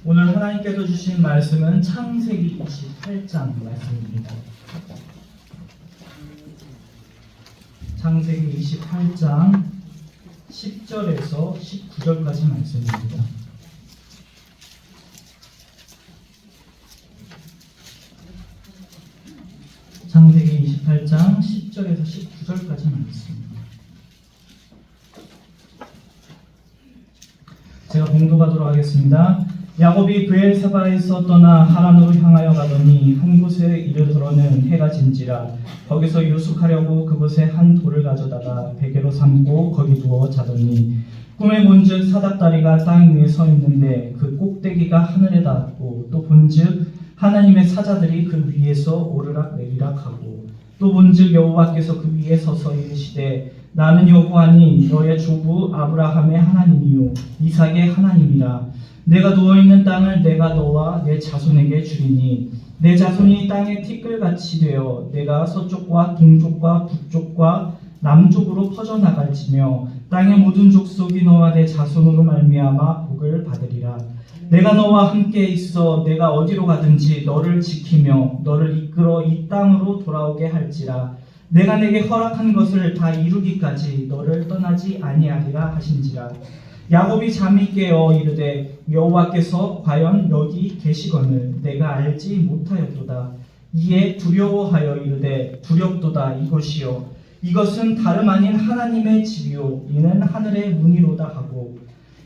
오늘 하나님께서 주신 말씀은 창세기 28장 말씀입니다. 창세기 28장 10절에서 19절까지 말씀입니다. 창세기 28장 10절에서 19절까지 말씀입니다. 제가 봉독하도록 하겠습니다. 야곱이 브엘사바에서 떠나 하란으로 향하여 가더니 한 곳에 이르러는 해가 진지라. 거기서 유숙하려고 그곳에 한 돌을 가져다가 베개로 삼고 거기 누워 자더니 꿈에 본즉 사닥다리가 땅 위에 서 있는데 그 꼭대기가 하늘에 닿았고, 또 본즉 하나님의 사자들이 그 위에서 오르락 내리락 하고, 또 본즉 여호와께서 그 위에 서서 이르시되 나는 여호와니 너의 조부 아브라함의 하나님이요 이삭의 하나님이라. 내가 누워있는 땅을 내가 너와 내 자손에게 주리니 내 자손이 땅의 티끌같이 되어 내가 서쪽과 동쪽과 북쪽과 남쪽으로 퍼져나갈지며 땅의 모든 족속이 너와 내 자손으로 말미암아 복을 받으리라. 내가 너와 함께 있어 내가 어디로 가든지 너를 지키며 너를 이끌어 이 땅으로 돌아오게 할지라. 내가 내게 허락한 것을 다 이루기까지 너를 떠나지 아니하리라 하신지라. 야곱이 잠이 깨어 이르되 여호와께서 과연 여기 계시거늘 내가 알지 못하였도다. 이에 두려워하여 이르되 두렵도다. 이것이요 이것은 다름 아닌 하나님의 집이요 이는 하늘의 문이로다 하고,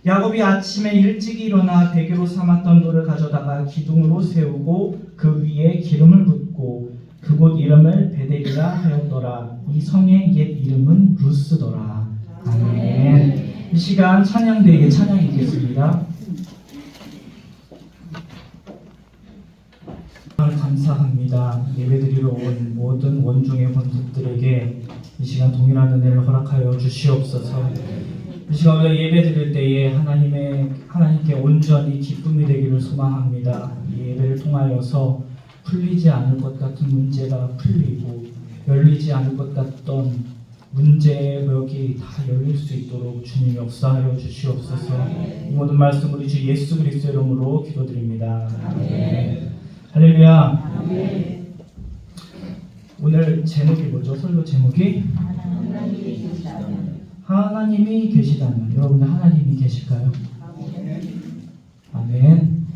야곱이 아침에 일찍 일어나 베개로 삼았던 돌을 가져다가 기둥으로 세우고 그 위에 기름을 붓고 그곳 이름을 베델이라 하였더라. 이 성의 옛 이름은 루스더라. 아멘. 이 시간 찬양대에 찬양이 있겠습니다. 감사합니다. 예배드리러 온 모든 원중의 권속들에게 이 시간 동일한 은혜를 허락하여 주시옵소서. 이 시간 우리가 예배드릴 때에 하나님께 온전히 기쁨이 되기를 소망합니다. 이 예배를 통하여서 풀리지 않을 것 같은 문제가 풀리고 열리지 않을 것 같던 문제의 벽이 다 열릴 수 있도록 주님 역사하여 주시옵소서. 이 모든 말씀 우리 주 예수 그리스도의 이름으로 기도드립니다. 아멘. 할렐루야. 아멘. 오늘 제목이 뭐죠? 설교 제목이 하나님이 계시다면. 여러분들 하나님이 계실까요? 아멘.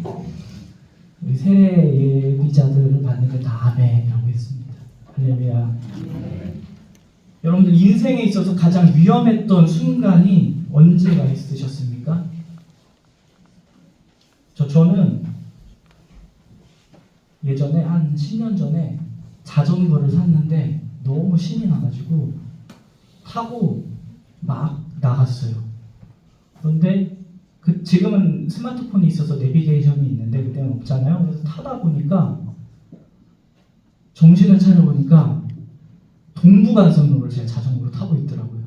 우리 세례 예비자들을 봤는데 다 아멘이라고 했습니다. 할렐루야. 여러분들 인생에 있어서 가장 위험했던 순간이 언제가 있으셨습니까? 저는 예전에 한 10년 전에 자전거를 샀는데 너무 신이 나가지고 타고 막 나갔어요. 그런데 지금은 스마트폰이 있어서 내비게이션이 있는데 그때는 없잖아요. 그래서 타다 보니까 정신을 차려보니까 동부간선로를 제가 자전거로 타고 있더라고요.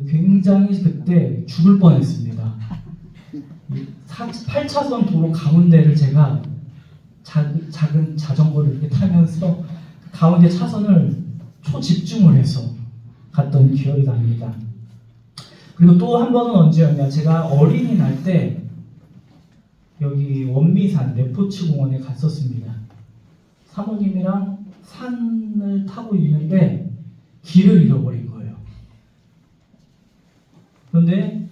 굉장히 그때 죽을 뻔했습니다. 8차선 도로 가운데를 제가 작은 자전거를 이렇게 타면서 가운데 차선을 초집중을 해서 갔던 기억이 납니다. 그리고 또 한 번은 언제였냐, 제가 어린이날 때 여기 원미산 레포츠 공원에 갔었습니다. 사모님이랑 산을 타고 있는데 길을 잃어버린 거예요. 그런데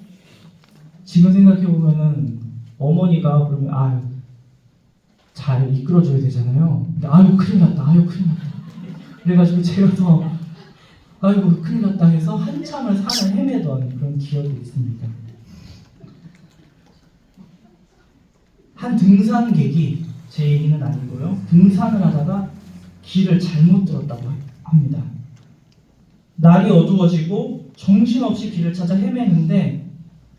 지금 생각해보면은 어머니가 그러면 잘 이끌어줘야 되잖아요. 근데 큰일 났다. 그래가지고 제가 더 큰일 났다 해서 한참을 산을 헤매던 그런 기억이 있습니다. 한 등산객이, 제 얘기는 아니고요, 등산을 하다가 길을 잘못 들었다고 합니다. 날이 어두워지고 정신없이 길을 찾아 헤매는데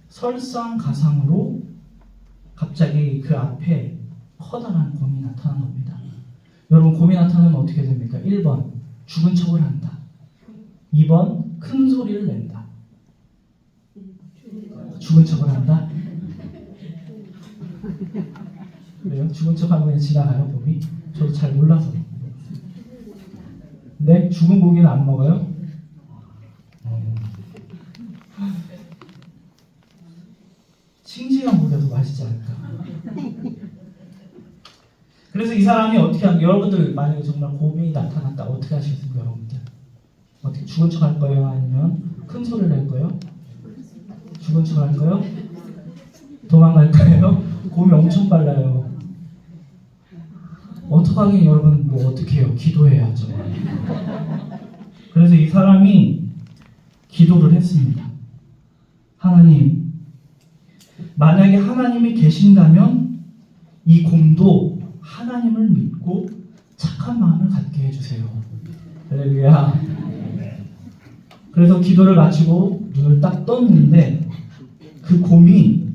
설상가상으로 갑자기 그 앞에 커다란 곰이 나타난 겁니다. 여러분, 곰이 나타나면 어떻게 됩니까? 1번 죽은 척을 한다. 2번 큰 소리를 낸다. 죽은 척을 한다? 왜요? 죽은 척하면 그냥 지나가요, 곰이? 저도 잘 몰라서. 네? 죽은 고기는 안 먹어요? 싱싱한 고기가 마셔도 마시지 않을까. 그래서 이 사람이 어떻게 하면, 여러분들 만약에 정말 고민이 나타났다 어떻게 하시겠습니까? 여러분들 어떻게 죽은 척 할 거예요? 아니면 큰 소리를 낼 거예요? 죽은 척 할 거예요? 도망갈 거예요? 곰이 엄청 빨라요. 어떡하긴 여러분 뭐 어떻게 해요? 기도해야죠. 그래서 이 사람이 기도를 했습니다. 하나님, 만약에 하나님이 계신다면 이 곰도 하나님을 믿고 착한 마음을 갖게 해주세요. 할렐루야. 그래서 기도를 마치고 눈을 딱 떴는데 그 곰이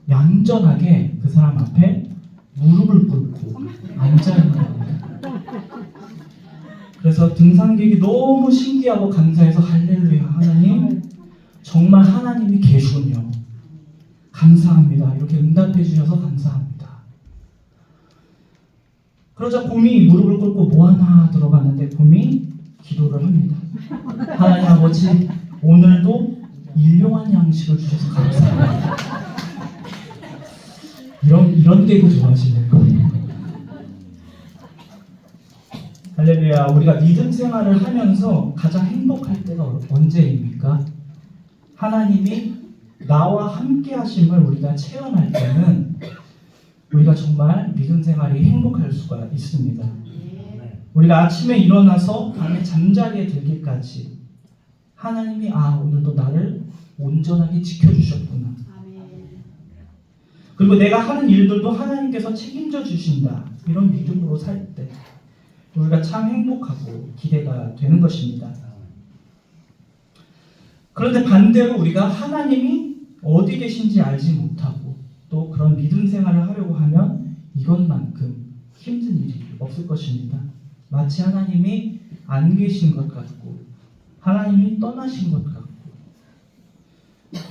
얌전하게 그 사람 앞에 무릎을 꿇고 앉아있는 겁니다. 그래서 등산객이 너무 신기하고 감사해서 할렐루야, 하나님 정말 하나님이 계시군요. 감사합니다. 이렇게 응답해 주셔서 감사합니다. 그러자 곰이 무릎을 꿇고 뭐 하나 들어봤는데 곰이 기도를 합니다. 하나님 아버지, 오늘도 일용할 양식을 주셔서 감사합니다. 이런 개그 좋아하시네요. 할렐루야. 우리가 믿음 생활을 하면서 가장 행복할 때가 언제입니까? 하나님이 나와 함께 하심을 우리가 체험할 때는 우리가 정말 믿음 생활이 행복할 수가 있습니다. 우리가 아침에 일어나서 밤에 잠자리에 들기까지 하나님이 오늘도 나를 온전하게 지켜주셨구나. 그리고 내가 하는 일들도 하나님께서 책임져 주신다. 이런 믿음으로 살 때 우리가 참 행복하고 기대가 되는 것입니다. 그런데 반대로 우리가 하나님이 어디 계신지 알지 못하고 또 그런 믿음 생활을 하려고 하면 이것만큼 힘든 일이 없을 것입니다. 마치 하나님이 안 계신 것 같고 하나님이 떠나신 것 같고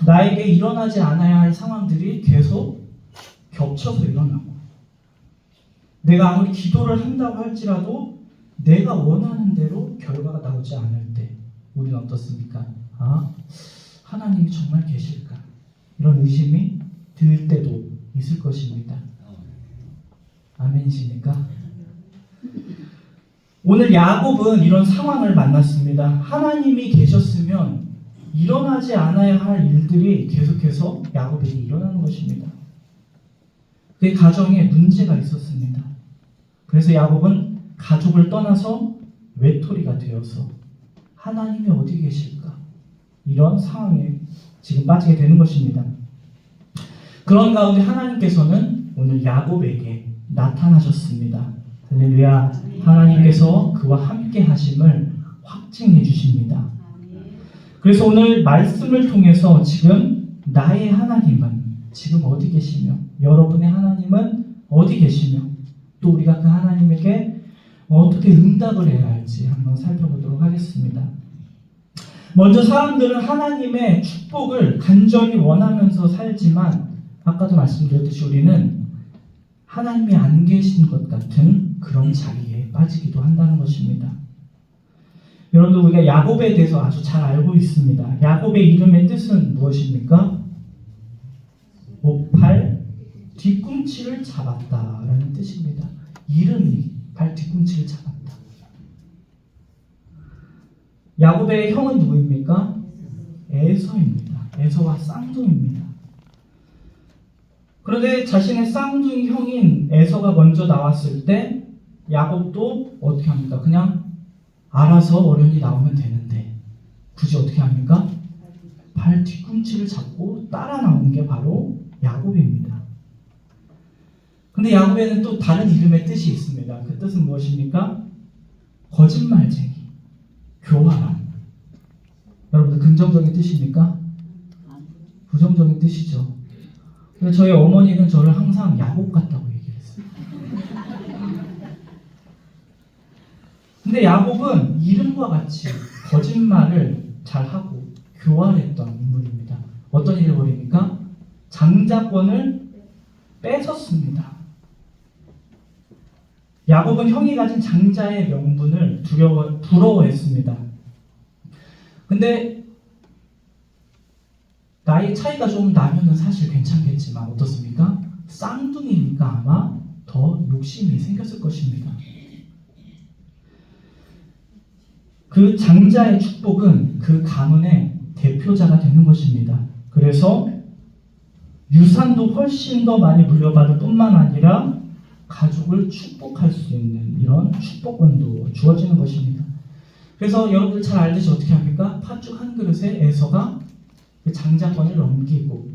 나에게 일어나지 않아야 할 상황들이 계속 겹쳐서 일어나고 내가 아무리 기도를 한다고 할지라도 내가 원하는 대로 결과가 나오지 않을 때 우리는 어떻습니까? 하나님이 정말 계실까? 이런 의심이 들 때도 있을 것입니다. 아멘이십니까? 오늘 야곱은 이런 상황을 만났습니다. 하나님이 계셨으면 일어나지 않아야 할 일들이 계속해서 야곱에게 일어나는 것입니다. 그 가정에 문제가 있었습니다. 그래서 야곱은 가족을 떠나서 외톨이가 되어서 하나님이 어디 계실까? 이런 상황에 지금 빠지게 되는 것입니다. 그런 가운데 하나님께서는 오늘 야곱에게 나타나셨습니다. 할렐루야. 하나님께서 그와 함께 하심을 확증해 주십니다. 그래서 오늘 말씀을 통해서 지금 나의 하나님은 지금 어디 계시며 여러분의 하나님은 어디 계시며 또 우리가 그 하나님에게 어떻게 응답을 해야 할지 한번 살펴보도록 하겠습니다. 먼저 사람들은 하나님의 축복을 간절히 원하면서 살지만 아까도 말씀드렸듯이 우리는 하나님이 안 계신 것 같은 그런 자리에 빠지기도 한다는 것입니다. 여러분들 우리가 야곱에 대해서 아주 잘 알고 있습니다. 야곱의 이름의 뜻은 무엇입니까? 팔 뒤꿈치를 잡았다라는 뜻입니다. 이름이 발 뒤꿈치를 잡았다. 야곱의 형은 누구입니까? 에서입니다. 에서와 쌍둥이입니다. 그런데 자신의 쌍둥이 형인 에서가 먼저 나왔을 때 야곱도 어떻게 합니까? 그냥 알아서 어련히 나오면 되는데 굳이 어떻게 합니까? 발 뒤꿈치를 잡고 따라 나온 게 바로 야곱입니다. 근데 야곱에는 또 다른 이름의 뜻이 있습니다. 그 뜻은 무엇입니까? 거짓말쟁이, 교활한. 여러분들 긍정적인 뜻입니까? 부정적인 뜻이죠. 그래서 저희 어머니는 저를 항상 야곱 같다고 얘기했어요. 근데 야곱은 이름과 같이 거짓말을 잘하고 교활했던 인물입니다. 어떤 일을 벌입니까? 장자권을 뺏었습니다. 야곱은 형이 가진 장자의 명분을 부러워했습니다. 근데 나이 차이가 좀 나면은 사실 괜찮겠지만 어떻습니까? 쌍둥이니까 아마 더 욕심이 생겼을 것입니다. 그 장자의 축복은 그 가문의 대표자가 되는 것입니다. 그래서 유산도 훨씬 더 많이 물려받을 뿐만 아니라 가족을 축복할 수 있는 이런 축복권도 주어지는 것입니다. 그래서 여러분들 잘 알듯이 어떻게 합니까? 팥죽 한 그릇에 에서가 그 장자권을 넘기고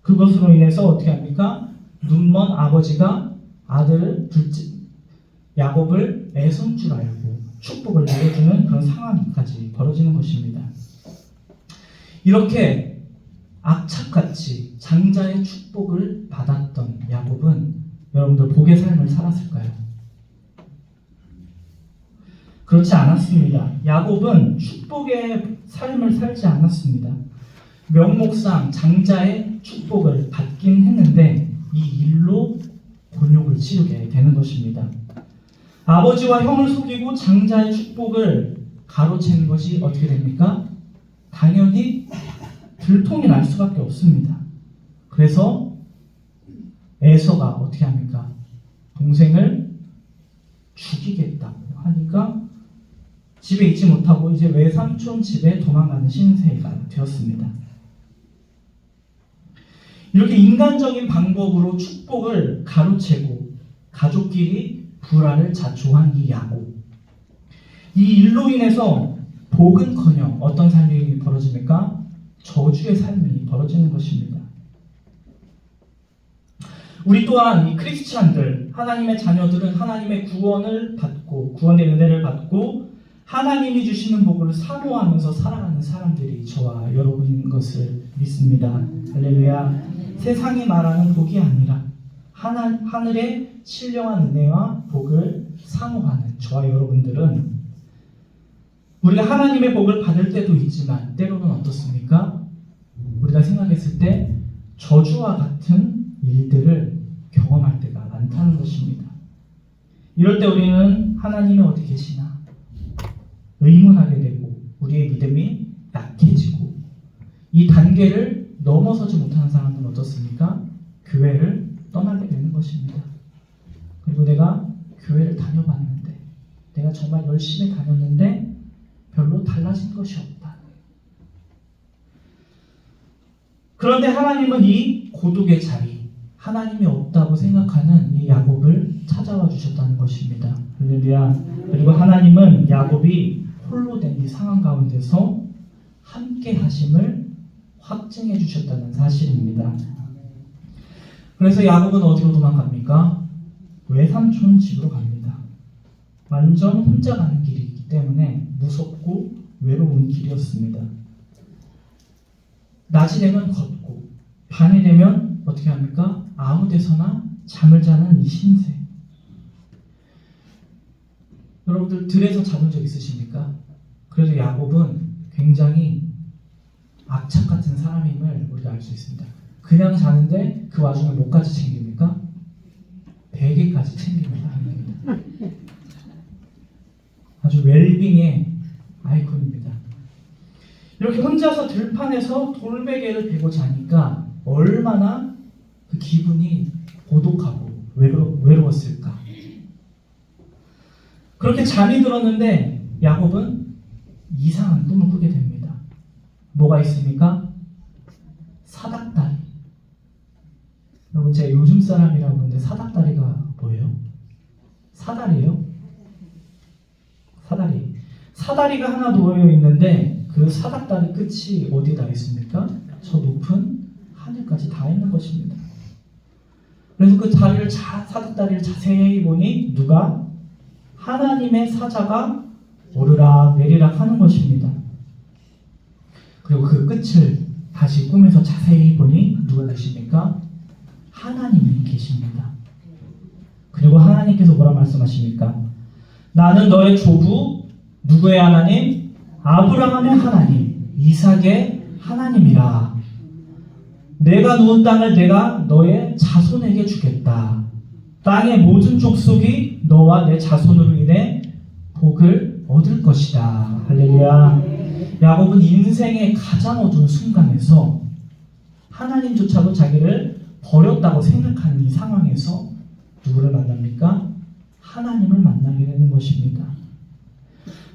그것으로 인해서 어떻게 합니까? 눈먼 아버지가 아들 둘째 야곱을 애손 줄 알고 축복을 내려주는 그런 상황까지 벌어지는 것입니다. 이렇게 악착같이 장자의 축복을 받았던 야곱은 여러분들 복의 삶을 살았을까요? 그렇지 않았습니다. 야곱은 축복의 삶을 살지 않았습니다. 명목상 장자의 축복을 받긴 했는데 이 일로 곤욕을 치르게 되는 것입니다. 아버지와 형을 속이고 장자의 축복을 가로채는 것이 어떻게 됩니까? 당연히 들통이 날 수밖에 없습니다. 그래서 에서가 어떻게 합니까? 동생을 죽이겠다고 하니까 집에 있지 못하고 이제 외삼촌 집에 도망가는 신세가 되었습니다. 이렇게 인간적인 방법으로 축복을 가로채고 가족끼리 불화를 자초한 이 야곱. 이 일로 인해서 복은커녕 어떤 삶이 벌어집니까? 저주의 삶이 벌어지는 것입니다. 우리 또한 이 크리스찬들, 하나님의 자녀들은 하나님의 구원을 받고 구원의 은혜를 받고 하나님이 주시는 복을 사모하면서 살아가는 사람들이 저와 여러분인 것을 믿습니다. 할렐루야. 세상이 말하는 복이 아니라 하늘의 신령한 은혜와 복을 사모하는 저와 여러분들은 우리가 하나님의 복을 받을 때도 있지만 때로는 어떻습니까? 우리가 생각했을 때 저주와 같은 일들을 경험할 때가 많다는 것입니다. 이럴 때 우리는 하나님이 어디 계시나 의문하게 되고 우리의 믿음이 약해지고 이 단계를 넘어서지 못하는 사람들은 어떻습니까? 교회를 떠나게 되는 것입니다. 그리고 내가 교회를 다녀봤는데 내가 정말 열심히 다녔는데 별로 달라진 것이 없다. 그런데 하나님은 이 고독의 자리, 하나님이 없다고 생각하는 이 야곱을 찾아와 주셨다는 것입니다. 할렐루야. 그리고 하나님은 야곱이 홀로 된 이 상황 가운데서 함께 하심을 확증해 주셨다는 사실입니다. 그래서 야곱은 어디로 도망갑니까? 외삼촌 집으로 갑니다. 완전 혼자 가는 길이기 때문에 무섭고 외로운 길이었습니다. 낮이 되면 걷고 밤이 되면 어떻게 합니까? 아무 데서나 잠을 자는 이 신세. 여러분들 들에서 자본 적 있으십니까? 그래서 야곱은 굉장히 악착 같은 사람임을 우리가 알 수 있습니다. 그냥 자는데 그 와중에 뭐까지 챙깁니까? 베개까지 챙깁니다. 아주 웰빙의 아이콘입니다. 이렇게 혼자서 들판에서 돌베개를 베고 자니까 얼마나 그 기분이 고독하고 외로웠을까. 그렇게 잠이 들었는데 야곱은 이상한 꿈을 꾸게 됩니다. 뭐가 있습니까? 사닥다리. 여러분 제가 요즘 사람이라고 하는데 사닥다리가 뭐예요? 사다리예요? 사다리. 사다리가 하나 놓여 있는데 그 사닥다리 끝이 어디에 닿아 있습니까? 저 높은 하늘까지 닿아 있는 것입니다. 그래서 그 사닥다리를 자세히 보니 누가? 하나님의 사자가 오르락 내리락 하는 것입니다. 그리고 그 끝을 다시 꿈에서 자세히 보니 누가 계십니까? 하나님이 계십니다. 그리고 하나님께서 뭐라 말씀하십니까? 나는 너의 조부, 누구의 하나님? 아브라함의 하나님, 이삭의 하나님이라. 내가 누운 땅을 내가 너의 자손에게 주겠다. 땅의 모든 족속이 너와 내 자손으로 인해 복을 얻을 것이다. 할렐루야. 야곱은 인생의 가장 어두운 순간에서 하나님조차도 자기를 버렸다고 생각하는 이 상황에서 누구를 만납니까? 하나님을 만나게 되는 것입니다.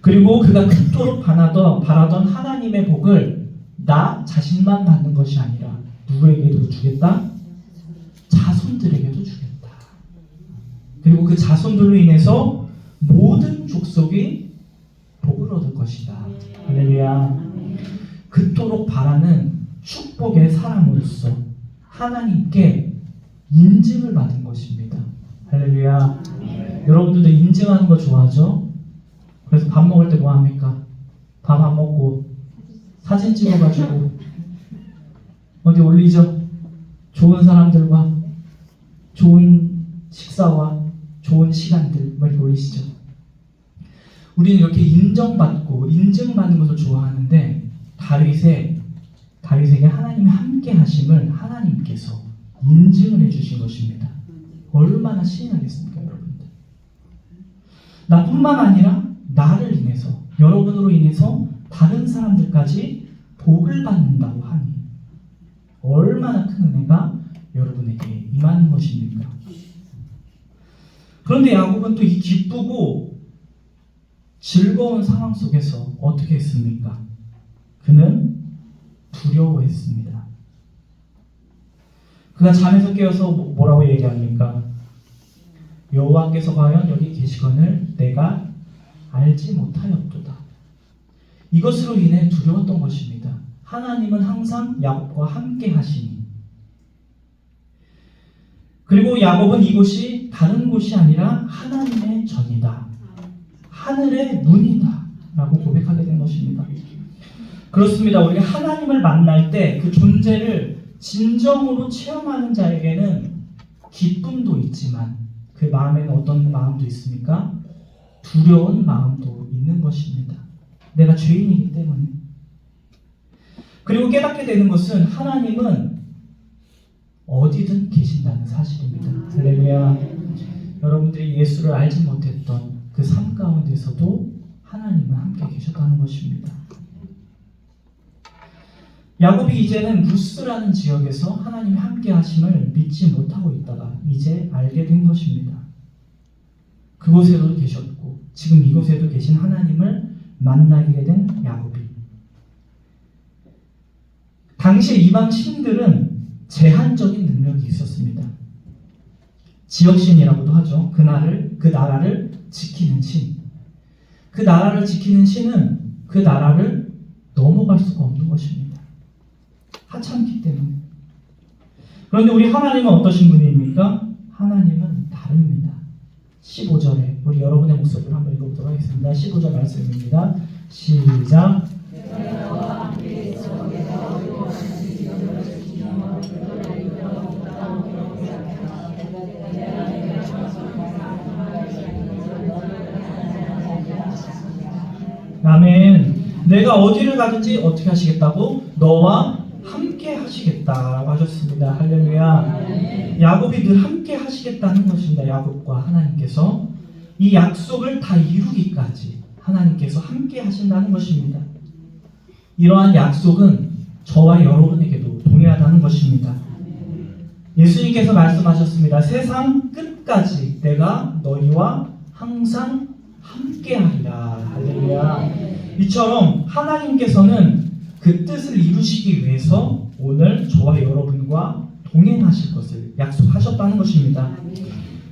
그리고 그가 그토록 바라던 하나님의 복을 나 자신만 받는 것이 아니라 누구에게도 주겠다? 자손들에게도 주겠다. 그리고 그 자손들로 인해서 모든 족속이 복을 얻을 것이다. 할렐루야. 그토록 바라는 축복의 사람으로서 하나님께 인증을 받은 것입니다. 할렐루야. 여러분들도 인증하는 거 좋아하죠? 그래서 밥 먹을 때 뭐 합니까? 밥 안 먹고 사진 찍어가지고 어디 올리죠? 좋은 사람들과 좋은 식사와 좋은 시간들 뭐 이렇게 올리시죠? 우리는 이렇게 인정받고 인증받는 것을 좋아하는데 다윗에게 하나님의 함께 하심을 하나님께서 인증을 해주신 것입니다. 얼마나 신이 나겠습니까, 여러분들? 나뿐만 아니라 나를 인해서, 여러분으로 인해서 다른 사람들까지 복을 받는다고 하니 얼마나 큰 은혜가 여러분에게 임하는 것입니까? 그런데 야곱은 또 이 기쁘고 즐거운 상황 속에서 어떻게 했습니까? 그는 두려워했습니다. 그가 잠에서 깨어서 뭐라고 얘기합니까? 여호와께서 과연 여기 계시거늘 내가 알지 못하였도다. 이것으로 인해 두려웠던 것입니다. 하나님은 항상 야곱과 함께 하시니. 그리고 야곱은 이곳이 다른 곳이 아니라 하나님의 전이다. 하늘의 문이다. 라고 고백하게 된 것입니다. 그렇습니다. 우리가 하나님을 만날 때 그 존재를 진정으로 체험하는 자에게는 기쁨도 있지만 그 마음에는 어떤 마음도 있습니까? 두려운 마음도 있는 것입니다. 내가 죄인이기 때문에. 그리고 깨닫게 되는 것은 하나님은 어디든 계신다는 사실입니다. 할렐루야. 여러분들이 예수를 알지 못했던 그 삶 가운데서도 하나님은 함께 계셨다는 것입니다. 야곱이 이제는 루스라는 지역에서 하나님의 함께 하심을 믿지 못하고 있다가 이제 알게 된 것입니다. 그곳에도 계셨고 지금 이곳에도 계신 하나님을 만나게 된 야곱이. 당시 이방 신들은 제한적인 능력이 있었습니다. 지역신이라고도 하죠. 그 나라를 지키는 신. 그 나라를 지키는 신은 그 나라를 넘어갈 수가 없는 것입니다. 하찮기 때문에. 그런데 우리 하나님은 어떠신 분입니까? 하나님은 다릅니다. 15절에 우리 여러분의 목소리로 한번 읽어보도록 하겠습니다. 15절 말씀입니다. 시작. 아멘. 내가 어디를 가든지 어떻게 하시겠다고? 너와 함께 하시겠다라고 하셨습니다. 할렐루야. 야곱이 늘 함께 하시겠다는 것입니다. 야곱과 하나님께서 이 약속을 다 이루기까지 하나님께서 함께 하신다는 것입니다. 이러한 약속은 저와 여러분에게도 동일하다는 것입니다. 예수님께서 말씀하셨습니다. 세상 끝까지 내가 너희와 항상 함께하리라. 할렐루야. 이처럼 하나님께서는 그 뜻을 이루시기 위해서 오늘 저와 여러분과 동행하실 것을 약속하셨다는 것입니다.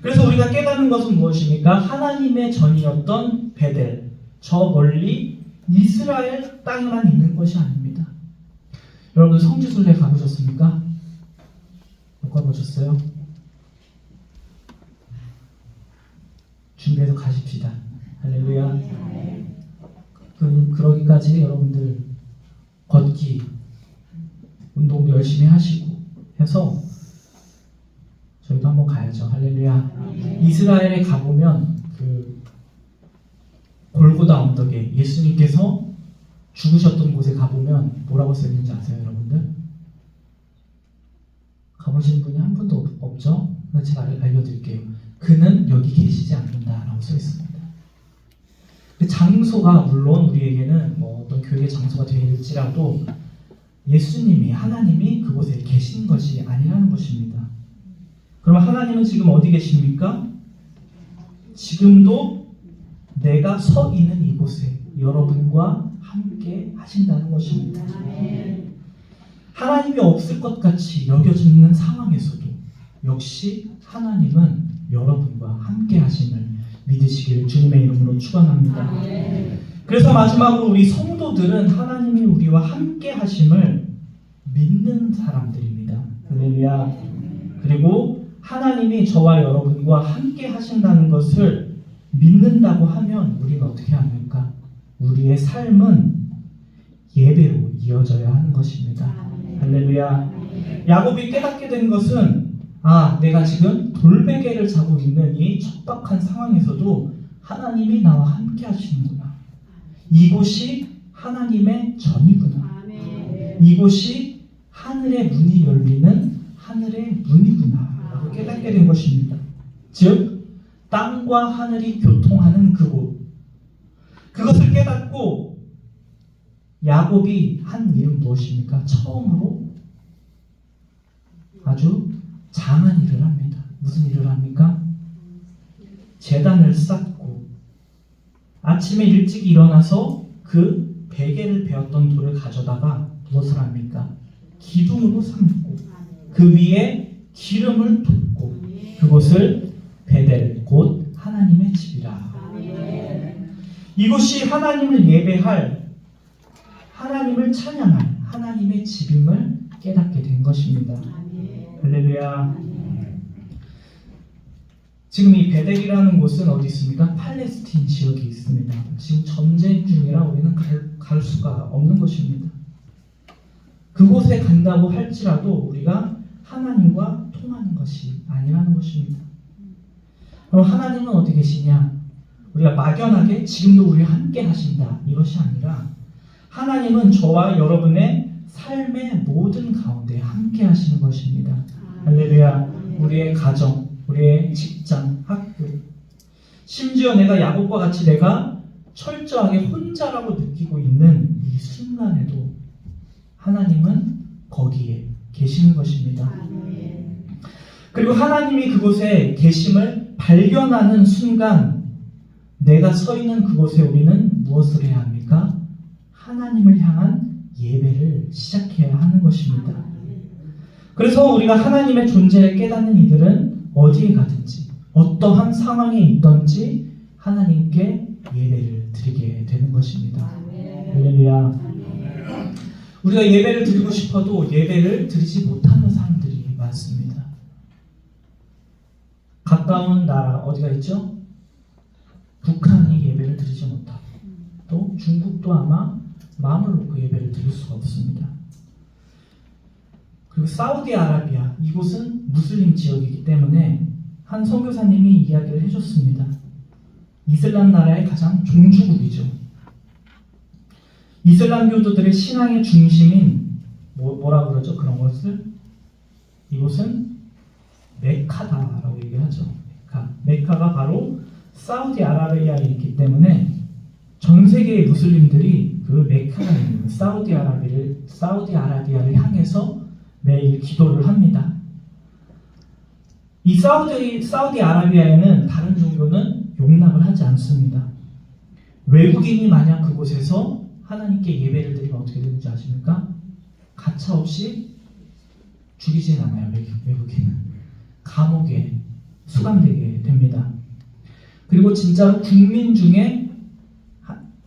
그래서 우리가 깨닫는 것은 무엇입니까? 하나님의 전이었던 베델, 저 멀리 이스라엘 땅에만 있는 것이 아닙니다. 여러분 성지순례 가보셨습니까? 못 가보셨어요? 준비해서 가십시다. 할렐루야. 그러기까지 여러분들 걷기, 운동도 열심히 하시고 해서 저희도 한번 가야죠. 할렐루야. 이스라엘에 가보면 그 골고다 언덕에 예수님께서 죽으셨던 곳에 가보면 뭐라고 써있는지 아세요, 여러분들? 가보신 분이 한 분도 없죠? 제가 알려드릴게요. 그는 여기 계시지 않는다라고 써있습니다. 그 장소가 물론 우리에게는 뭐 어떤 교회 장소가 되일지라도 예수님이 하나님이 그곳에 계신 것이 아니라는 것입니다. 그럼 하나님은 지금 어디 계십니까? 지금도 내가 서 있는 이곳에 여러분과 함께 하신다는 것입니다. 하나님이 없을 것 같이 여겨지는 상황에서도 역시 하나님은 여러분과 함께 하심을 믿으시기를 주님의 이름으로 축원합니다. 그래서 마지막으로 우리 성도들은 하나님이 우리와 함께 하심을 믿는 사람들입니다. 할렐루야. 그리고 하나님이 저와 여러분과 함께 하신다는 것을 믿는다고 하면 우리는 어떻게 합니까? 우리의 삶은 예배로 이어져야 하는 것입니다. 할렐루야. 야곱이 깨닫게 된 것은 내가 지금 돌베개를 자고 있는 이 척박한 상황에서도 하나님이 나와 함께 하시는구나. 이곳이 하나님의 전이구나. 이곳이 하늘의 문이 열리는 하늘의 문이구나 라고 깨닫게 된 것입니다. 즉 땅과 하늘이 교통하는 그곳, 그것을 깨닫고 야곱이 한 일은 무엇입니까? 처음으로 아주 장한 일을 합니다. 무슨 일을 합니까? 제단을 쌓고 아침에 일찍 일어나서 그 베개를 베었던 돌을 가져다가 무엇을 합니까? 기둥으로 삼고 그 위에 기름을 붓고 그곳을 베델 곧 하나님의 집이라. 이곳이 하나님을 예배할, 하나님을 찬양할 하나님의 집임을 깨닫게 된 것입니다. 할렐루야. 지금 이 베델이라는 곳은 어디 있습니까? 팔레스틴 지역에 있습니다. 지금 전쟁 중이라 우리는 갈 수가 없는 곳입니다. 그곳에 간다고 할지라도 우리가 하나님과 통하는 것이 아니라는 것입니다. 그럼 하나님은 어디 계시냐? 우리가 막연하게 지금도 우리와 함께 하신다 이것이 아니라 하나님은 저와 여러분의 삶의 모든 가운데 함께 하시는 것입니다. 할렐루야. 우리의 가정, 우리의 직장, 학교, 심지어 내가 야곱과 같이 내가 철저하게 혼자라고 느끼고 있는 이 순간에도 하나님은 거기에 계시는 것입니다. 그리고 하나님이 그곳에 계심을 발견하는 순간 내가 서 있는 그곳에 우리는 무엇을 해야 합니까? 하나님을 향한 예배를 시작해야 하는 것입니다. 그래서 우리가 하나님의 존재를 깨닫는 이들은 어디에 가든지 어떠한 상황에 있든지 하나님께 예배를 드리게 되는 것입니다. 할렐루야. 우리가 예배를 드리고 싶어도 예배를 드리지 못하는 사람들이 많습니다. 가까운 나라 어디가 있죠? 북한이 예배를 드리지 못하고 또 중국도 아마 마음을 놓고 예배를 드릴 수가 없습니다. 그리고 사우디아라비아 이곳은 무슬림 지역이기 때문에 한 선교사님이 이야기를 해줬습니다. 이슬람 나라의 가장 종주국이죠. 이슬람교도들의 신앙의 중심인 뭐라 그러죠? 그런 것을 이곳은 메카다라고 얘기하죠. 메카가 바로 사우디아라비아에 있기 때문에 전 세계의 무슬림들이 그 메카가 있는 사우디아라비아를 향해서 매일 기도를 합니다. 이 사우디아라비아에는 다른 종교는 용납을 하지 않습니다. 외국인이 만약 그곳에서 하나님께 예배를 드리면 어떻게 되는지 아십니까? 가차없이 죽이진 않아요. 외국인은 감옥에 수감되게 됩니다. 그리고 진짜로 국민 중에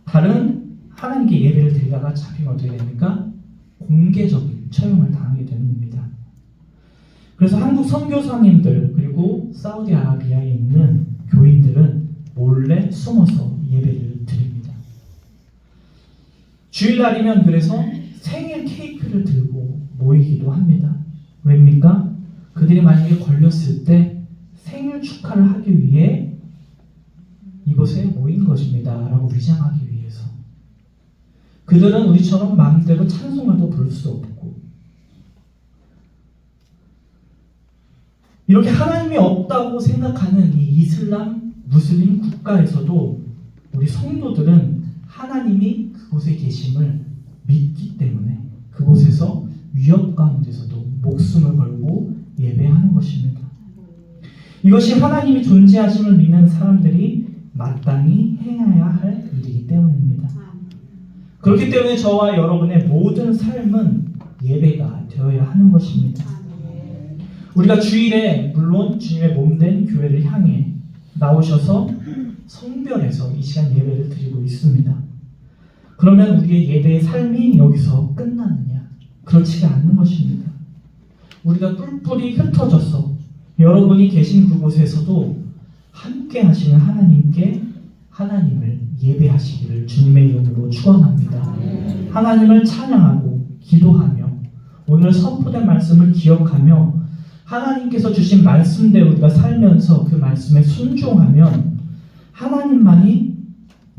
다른 하나님께 예배를 드리다가 잡히면 어떻게 됩니까? 공개적인 처형을 당하게 되는 겁니다. 그래서 한국 선교사님들 그리고 사우디아라비아에 있는 교인들은 몰래 숨어서 예배를 드립니다. 주일날이면 그래서 생일 케이크를 들고 모이기도 합니다. 왜입니까? 그들이 만약에 걸렸을 때 생일 축하를 하기 위해 이곳에 모인 것입니다 라고 위장하기 위해서. 그들은 우리처럼 마음대로 찬송가도 부를 수 없고 이렇게 하나님이 없다고 생각하는 이 이슬람 무슬림 국가에서도 우리 성도들은 하나님이 그곳에 계심을 믿기 때문에 그곳에서 위협 가운데서도 목숨을 걸고 예배하는 것입니다. 이것이 하나님이 존재하심을 믿는 사람들이 마땅히 행해야 할 일이기 때문입니다. 그렇기 때문에 저와 여러분의 모든 삶은 예배가 되어야 하는 것입니다. 우리가 주일에 물론 주님의 몸된 교회를 향해 나오셔서 성별에서 이 시간 예배를 드리고 있습니다. 그러면 우리의 예배의 삶이 여기서 끝나느냐? 그렇지가 않는 것입니다. 우리가 뿔뿔이 흩어져서 여러분이 계신 그곳에서도 함께 하시는 하나님께 하나님을 예배하시기를 주님의 이름으로 축원합니다. 하나님을 찬양하고 기도하며 오늘 선포된 말씀을 기억하며 하나님께서 주신 말씀대로 우리가 살면서 그 말씀에 순종하면 하나님만이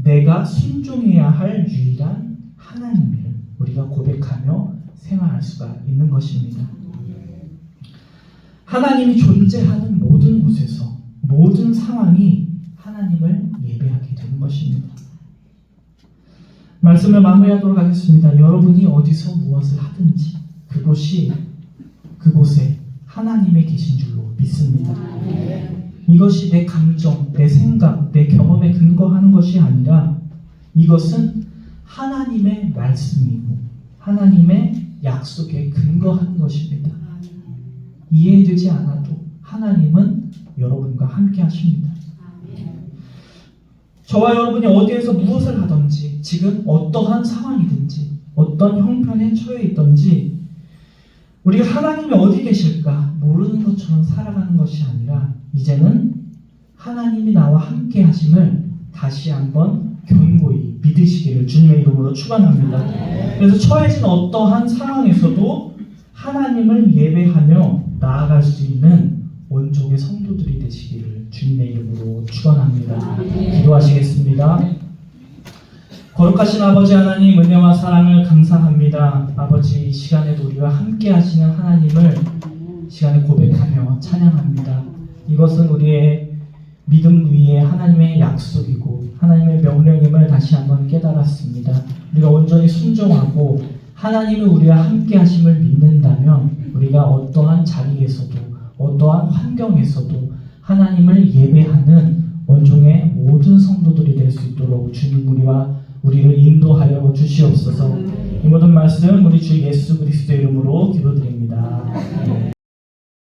내가 순종해야 할 유일한 하나님을 우리가 고백하며 생활할 수가 있는 것입니다. 하나님이 존재하는 모든 곳에서 모든 상황이 하나님을 예배하게 되는 것입니다. 말씀을 마무리하도록 하겠습니다. 여러분이 어디서 무엇을 하든지 그곳에 하나님이 계신 줄로 믿습니다. 이것이 내 감정, 내 생각, 내 경험에 근거하는 것이 아니라 이것은 하나님의 말씀이고 하나님의 약속에 근거하는 것입니다. 이해되지 않아도 하나님은 여러분과 함께 하십니다. 저와 여러분이 어디에서 무엇을 하든지 지금 어떠한 상황이든지 어떤 형편에 처해 있든지 우리가 하나님이 어디 계실까 모르는 것처럼 살아가는 것이 아니라 이제는 하나님이 나와 함께 하심을 다시 한번 견고히 믿으시기를 주님의 이름으로 축원합니다. 그래서 처해진 어떠한 상황에서도 하나님을 예배하며 나아갈 수 있는 원종의 성도들이 되시기를 주님의 이름으로 축원합니다. 기도하시겠습니다. 거룩하신 아버지 하나님, 은혜와 사랑을 감사합니다. 아버지, 이 시간에도 우리와 함께 하시는 하나님을 시간에 고백하며 찬양합니다. 이것은 우리의 믿음 위에 하나님의 약속이고 하나님의 명령임을 다시 한번 깨달았습니다. 우리가 온전히 순종하고 하나님이 우리와 함께 하심을 믿는다면 우리가 어떠한 자리에서도 어떠한 환경에서도 하나님을 예배하는 원종의 모든 성도들이 될 수 있도록 주님 우리를 인도하여 주시옵소서. 이 모든 말씀 우리 주 예수 그리스도의 이름으로 기도드립니다.